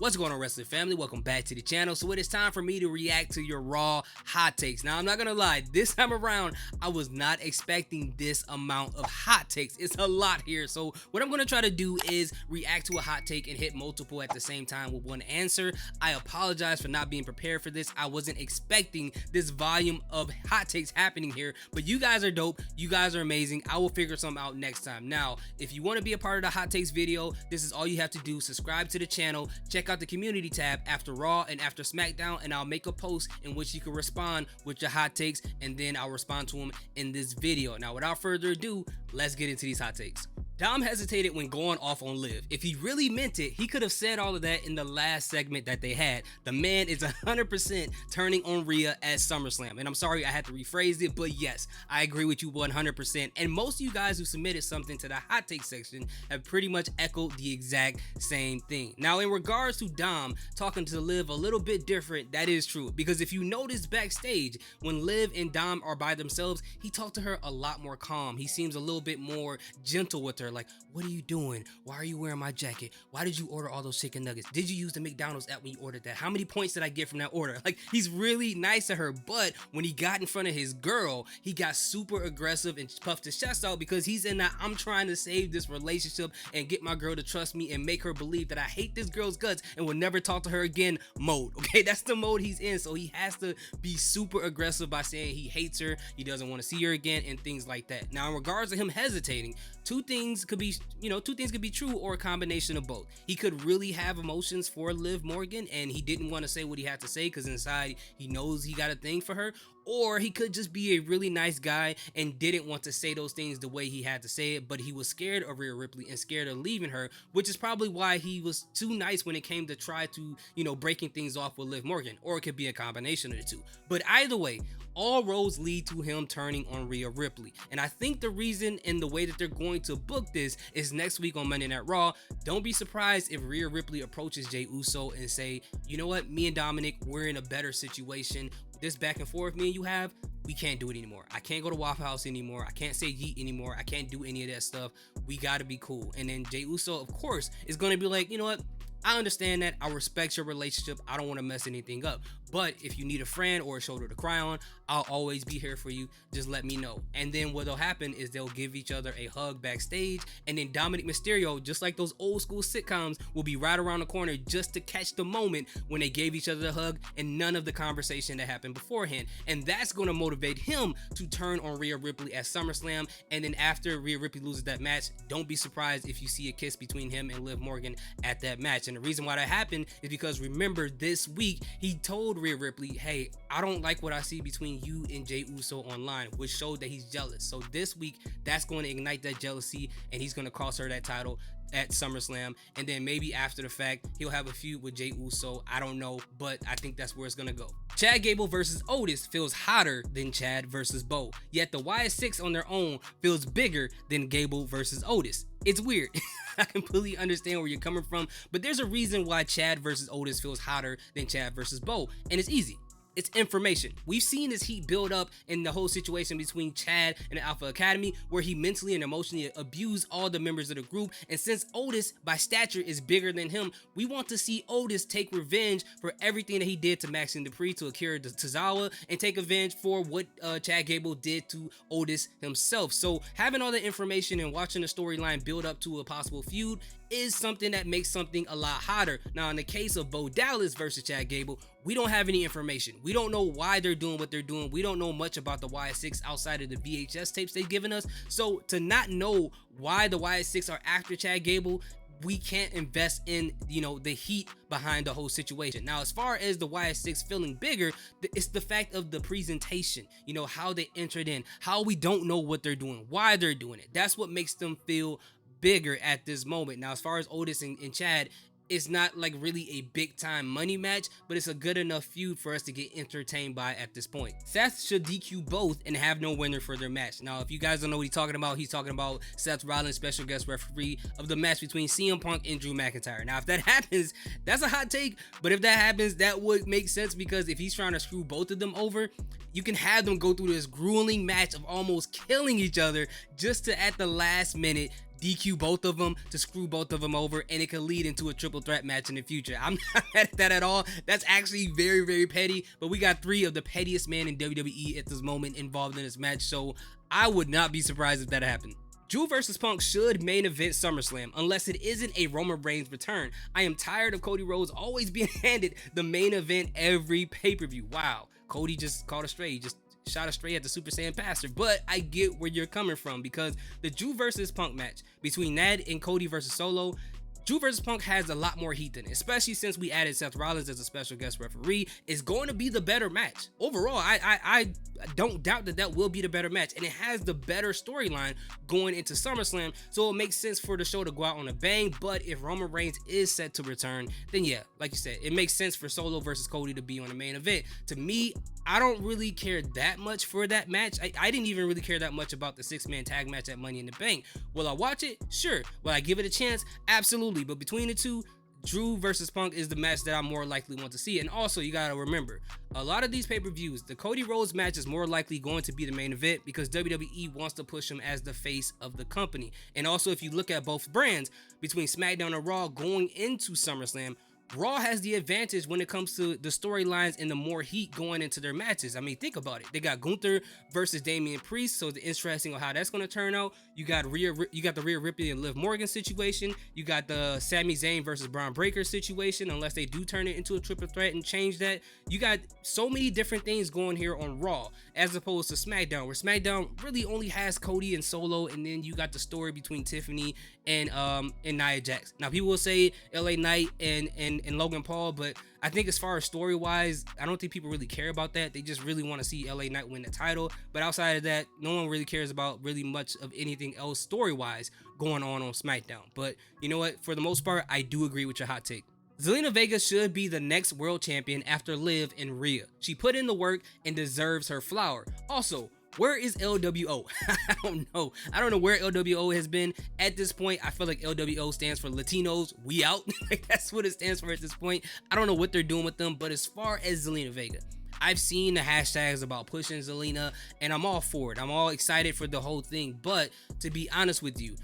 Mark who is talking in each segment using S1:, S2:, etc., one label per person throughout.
S1: What's going on, wrestling family? Welcome back to the channel. So it is time for me to react to your Raw hot takes. Now, I'm not gonna lie, this time around I was not expecting this amount of hot takes. It's a lot here. So what I'm gonna try to do is react to a hot take and hit multiple at the same time with one answer. I apologize for not being prepared for this. I wasn't expecting this volume of hot takes happening here, but you guys are dope. You guys are amazing. I will figure something out next time. Now, if you want to be a part of the hot takes video, this is all you have to do. Subscribe to the channel, check out the community tab after Raw and after SmackDown, and I'll make a post in which you can respond with your hot takes, and then I'll respond to them in this video. Now, without further ado, let's get into these hot takes. Dom hesitated when going off on Liv. If he really meant it, he could have said all of that in the last segment that they had. The man is 100% turning on Rhea at SummerSlam. And I'm sorry I had to rephrase it, but yes, I agree with you 100%. And most of you guys who submitted something to the hot take section have pretty much echoed the exact same thing. Now, in regards to Dom talking to Liv a little bit different, that is true. Because if you notice backstage, when Liv and Dom are by themselves, he talked to her a lot more calm. He seems a little bit more gentle with her. Like, what are you doing? Why are you wearing my jacket? Why did you order all those chicken nuggets? Did you use the McDonald's app when you ordered that? How many points did I get from that order? Like, he's really nice to her, but when he got in front of his girl, he got super aggressive and puffed his chest out because he's in that I'm trying to save this relationship and get my girl to trust me and make her believe that I hate this girl's guts and will never talk to her again mode. Okay, that's the mode he's in. So he has to be super aggressive by saying he hates her, he doesn't want to see her again, and things like that. Now, in regards to him hesitating, two things could be true or a combination of both. He could really have emotions for Liv Morgan and he didn't want to say what he had to say because inside he knows he got a thing for her, or he could just be a really nice guy and didn't want to say those things the way he had to say it, but he was scared of Rhea Ripley and scared of leaving her, which is probably why he was too nice when it came to try to, breaking things off with Liv Morgan, or it could be a combination of the two. But either way, all roads lead to him turning on Rhea Ripley. And I think the reason and the way that they're going to book this is next week on Monday Night Raw. Don't be surprised if Rhea Ripley approaches Jey Uso and say, you know what, me and Dominic, we're in a better situation. This back and forth me and you have, we can't do it anymore. I can't go to Waffle House anymore. I can't say yeet anymore. I can't do any of that stuff. We gotta be cool. And then Jey Uso, of course, is gonna be like, you know what? I understand that. I respect your relationship. I don't want to mess anything up. But if you need a friend or a shoulder to cry on, I'll always be here for you. Just let me know. And then what'll happen is they'll give each other a hug backstage. And then Dominic Mysterio, just like those old school sitcoms, will be right around the corner just to catch the moment when they gave each other the hug and none of the conversation that happened beforehand. And that's going to motivate him to turn on Rhea Ripley at SummerSlam. And then after Rhea Ripley loses that match, don't be surprised if you see a kiss between him and Liv Morgan at that match. And the reason why that happened is because, remember, this week he told Rhea Ripley, hey, I don't like what I see between you and Jey Uso online, which showed that he's jealous. So this week, that's going to ignite that jealousy and he's going to cost her that title at SummerSlam. And then maybe after the fact, he'll have a feud with Jey Uso. I don't know, but I think that's where it's going to go. Chad Gable versus Otis feels hotter than Chad versus Bo, yet the Wyatt 6 on their own feels bigger than Gable versus Otis. It's weird. I completely understand where you're coming from, but there's a reason why Chad versus Otis feels hotter than Chad versus Bo, and it's easy. It's information. We've seen this heat build up in the whole situation between Chad and the Alpha Academy, where he mentally and emotionally abused all the members of the group. And since Otis, by stature, is bigger than him, we want to see Otis take revenge for everything that he did to Maxine Dupree, to Akira Tozawa, and take revenge for what Chad Gable did to Otis himself. So having all the information and watching the storyline build up to a possible feud is something that makes something a lot hotter. Now, in the case of Bo Dallas versus Chad Gable, we don't have any information. We don't know why they're doing what they're doing. We don't know much about the Wyatt 6 outside of the VHS tapes they've given us. So to not know why the Wyatt 6 are after Chad Gable, we can't invest in, the heat behind the whole situation. Now, as far as the Wyatt 6 feeling bigger, it's the fact of the presentation, how they entered in, how we don't know what they're doing, why they're doing it. That's what makes them feel bigger at this moment. Now, as far as Otis and Chad, it's not like really a big time money match, but it's a good enough feud for us to get entertained by at this point. Seth should DQ both and have no winner for their match. Now, if you guys don't know what he's talking about Seth Rollins, special guest referee of the match between CM Punk and Drew McIntyre. Now, if that happens, that's a hot take, but if that happens, that would make sense, because if he's trying to screw both of them over, you can have them go through this grueling match of almost killing each other just to, at the last minute, DQ both of them to screw both of them over, and it could lead into a triple threat match in the future. I'm not mad at that at all. That's actually very, very petty, but we got 3 of the pettiest men in WWE at this moment involved in this match, so I would not be surprised if that happened. Drew versus Punk should main event SummerSlam, unless it isn't a Roman Reigns return. I am tired of Cody Rhodes always being handed the main event every pay-per-view. Wow, Cody just caught a stray. He just shot a stray at the Super Saiyan Pastor, but I get where you're coming from, because the Drew versus Punk match between that and Cody versus Solo, Drew vs. Punk has a lot more heat than it, especially since we added Seth Rollins as a special guest referee. It's going to be the better match. Overall, I don't doubt that that will be the better match, and it has the better storyline going into SummerSlam, so it makes sense for the show to go out on a bang. But if Roman Reigns is set to return, then yeah, like you said, it makes sense for Solo versus Cody to be on the main event. To me, I don't really care that much for that match. I didn't even really care that much about the 6-man tag match at Money in the Bank. Will I watch it? Sure. Will I give it a chance? Absolutely. But between the two, Drew versus Punk is the match that I more likely want to see. And also, you gotta remember, a lot of these pay-per-views, the Cody Rhodes match is more likely going to be the main event, because WWE wants to push him as the face of the company. And also, if you look at both brands, between SmackDown and Raw going into SummerSlam, Raw has the advantage when it comes to the storylines and the more heat going into their matches. I mean, think about it. They got Gunther versus Damian Priest, so it's interesting on how that's going to turn out. You got the Rhea Ripley and Liv Morgan situation. You got the Sami Zayn versus Braun Breaker situation, unless they do turn it into a triple threat and change that. You got so many different things going here on Raw, as opposed to SmackDown, where SmackDown really only has Cody and Solo, and then you got the story between Tiffany and Nia Jax. Now, people will say LA Knight and Logan Paul, but I think as far as story wise, I don't think people really care about that. They just really want to see LA Knight win the title. But outside of that, no one really cares about really much of anything else story wise going on SmackDown. But you know what? For the most part, I do agree with your hot take. Zelina Vega should be the next world champion after Liv and Rhea. She put in the work and deserves her flower. Also, where is LWO? I don't know. I don't know where LWO has been at this point. I feel like LWO stands for Latinos, we out. Like, that's what it stands for at this point. I don't know what they're doing with them, but as far as Zelina Vega, I've seen the hashtags about pushing Zelina, and I'm all for it. I'm all excited for the whole thing. But to be honest with you,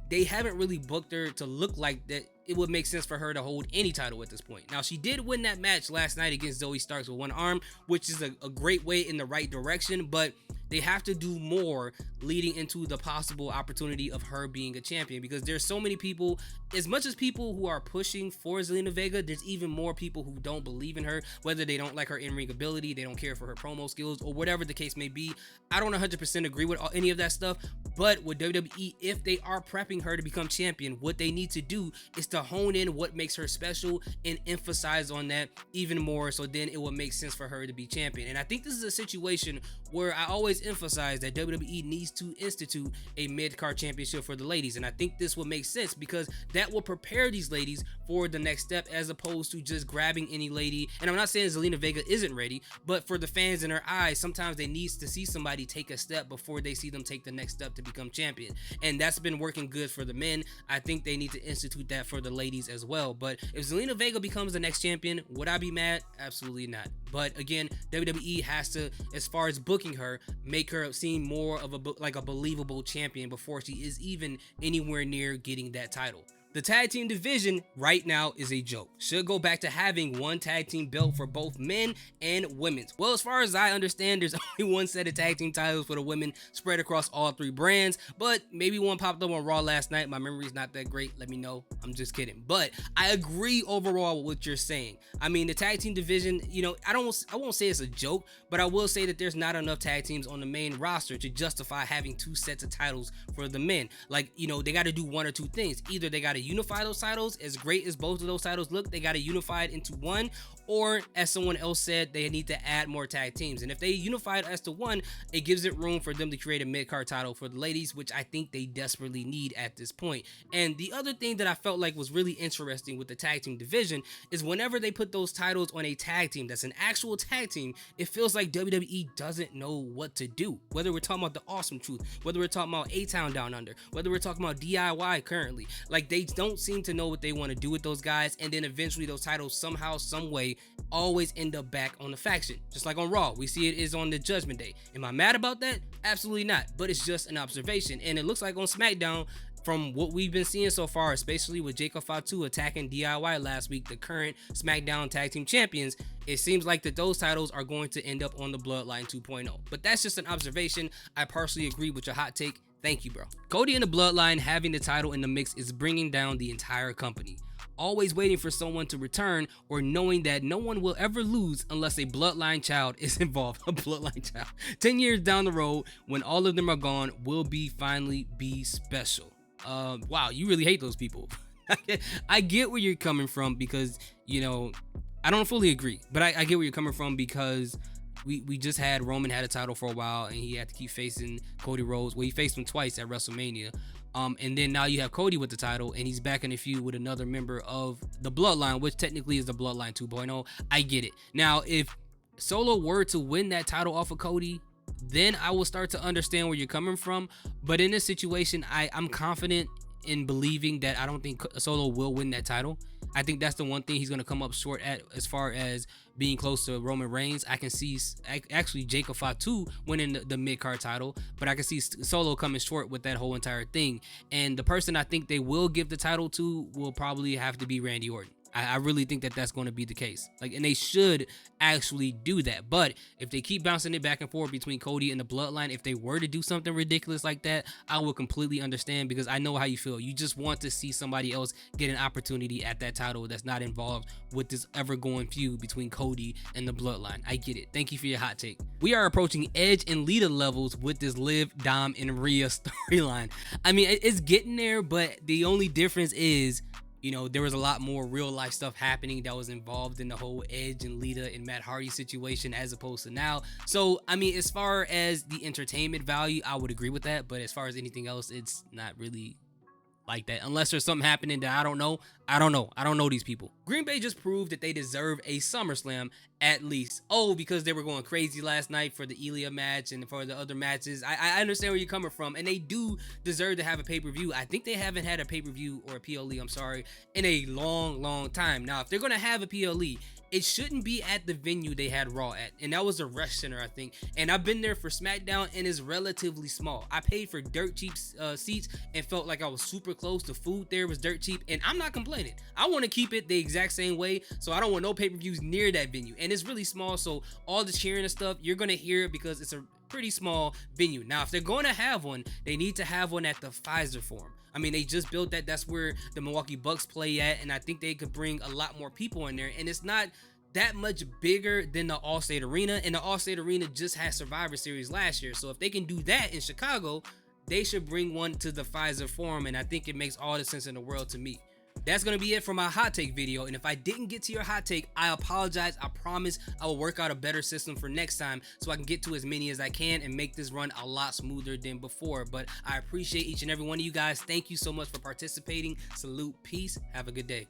S1: they haven't really booked her to look like that it would make sense for her to hold any title at this point. Now, she did win that match last night against Zoe Starks with one arm, which is a great way in the right direction, but they have to do more leading into the possible opportunity of her being a champion, because there's so many people, as much as people who are pushing for Zelina Vega, there's even more people who don't believe in her, whether they don't like her in-ring ability, they don't care for her promo skills, or whatever the case may be. I don't 100% agree with any of that stuff, but with WWE, if they are prepping her to become champion, what they need to do is to hone in what makes her special and emphasize on that even more, so then it will make sense for her to be champion. And I think this is a situation where I always emphasize that WWE needs to institute a mid-card championship for the ladies, and I think this will make sense, because that will prepare these ladies for the next step, as opposed to just grabbing any lady. And I'm not saying Zelina Vega isn't ready, but for the fans in her eyes, sometimes they need to see somebody take a step before they see them take the next step to become champion, and that's been working good for the men. I think they need to institute that for the ladies as well. But if Zelina Vega becomes the next champion, would I be mad? Absolutely not. But again, WWE has to, as far as booking her, make her seem more of a believable champion before she is even anywhere near getting that title. The tag team division right now is a joke. Should go back to having one tag team belt for both men and women's. Well, as far as I understand, there's only one set of tag team titles for the women spread across all 3 brands, but maybe one popped up on Raw last night. My memory's not that great. Let me know. I'm just kidding. But I agree overall with what you're saying. I mean, the tag team division, you know, I won't say it's a joke, but I will say that there's not enough tag teams on the main roster to justify having 2 sets of titles for the men. Like, you know, they got to do one or two things. Either they got to unify those titles. As great as both of those titles look, they got to unify it into one, or as someone else said, they need to add more tag teams. And if they unify it as to one, it gives it room for them to create a mid-card title for the ladies, which I think they desperately need at this point. And the other thing that I felt like was really interesting with the tag team division is whenever they put those titles on a tag team that's an actual tag team, it feels like WWE doesn't know what to do. Whether we're talking about the Awesome Truth, whether we're talking about A-Town Down Under, whether we're talking about DIY currently, like, they don't seem to know what they want to do with those guys, and then eventually those titles somehow, some way, always end up back on the faction. Just like on Raw, we see it is on the Judgment Day. Am I mad about that? Absolutely not, but it's just an observation. And it looks like on SmackDown, from what we've been seeing so far, especially with Jacob Fatu attacking DIY last week, the current SmackDown Tag Team Champions, it seems like that those titles are going to end up on the Bloodline 2.0. But that's just an observation. I partially agree with your hot take. Thank you, bro. Cody and the Bloodline having the title in the mix is bringing down the entire company. Always waiting for someone to return, or knowing that no one will ever lose unless a bloodline child is involved. A bloodline child. 10 years down the road, when all of them are gone, will finally be special. Wow, you really hate those people. I get where you're coming from, because, you know, I don't fully agree, but I get where you're coming from, because we just had Roman had a title for a while, and he had to keep facing Cody Rhodes. Well, he faced him twice at WrestleMania. And then now you have Cody with the title, and he's back in a feud with another member of the Bloodline, which technically is the Bloodline 2.0. I get it. Now, if Solo were to win that title off of Cody, then I will start to understand where you're coming from. But in this situation, I'm confident in believing that I don't think Solo will win that title. I think that's the one thing he's going to come up short at as far as being close to Roman Reigns. I can see actually Jacob Fatu winning the mid-card title, but I can see Solo coming short with that whole entire thing. And the person I think they will give the title to will probably have to be Randy Orton. I really think that that's going to be the case. And they should actually do that. But if they keep bouncing it back and forth between Cody and the Bloodline, if they were to do something ridiculous like that, I will completely understand, because I know how you feel. You just want to see somebody else get an opportunity at that title that's not involved with this ever-going feud between Cody and the Bloodline. I get it. Thank you for your hot take. We are approaching Edge and Lita levels with this Liv, Dom, and Rhea storyline. I mean, it's getting there, but the only difference is, you know, there was a lot more real life stuff happening that was involved in the whole Edge and Lita and Matt Hardy situation as opposed to now. So, I mean, as far as the entertainment value, I would agree with that. But as far as anything else, it's not really like that, unless there's something happening that I don't know. I don't know these people. Green Bay just proved that they deserve a SummerSlam at least. Oh, because they were going crazy last night for the Ilya match and for the other matches. I understand where you're coming from, and they do deserve to have a pay-per-view. I think they haven't had a pay-per-view or a PLE, I'm sorry, in a long time. Now, if they're gonna have a PLE, it shouldn't be at the venue they had Raw at, and that was the Rush Center, I think. And I've been there for SmackDown, and it's relatively small. I paid for dirt cheap seats and felt like I was super close. The food there was dirt cheap, and I'm not complaining. I want to keep it the exact same way, so I don't want no pay-per-views near that venue. And it's really small, so all the cheering and stuff, you're gonna hear it because it's a pretty small venue. Now, if they're going to have one, they need to have one at the Pfizer Forum. I mean, they just built that. That's where the Milwaukee Bucks play at, and I think they could bring a lot more people in there. And it's not that much bigger than the Allstate Arena, and the Allstate Arena just had Survivor Series last year. So if they can do that in Chicago, they should bring one to the Pfizer Forum, and I think it makes all the sense in the world to me. That's going to be it for my hot take video, and if I didn't get to your hot take, I apologize. I promise I will work out a better system for next time so I can get to as many as I can and make this run a lot smoother than before. But I appreciate each and every one of you guys. Thank you so much for participating. Salute, peace, have a good day.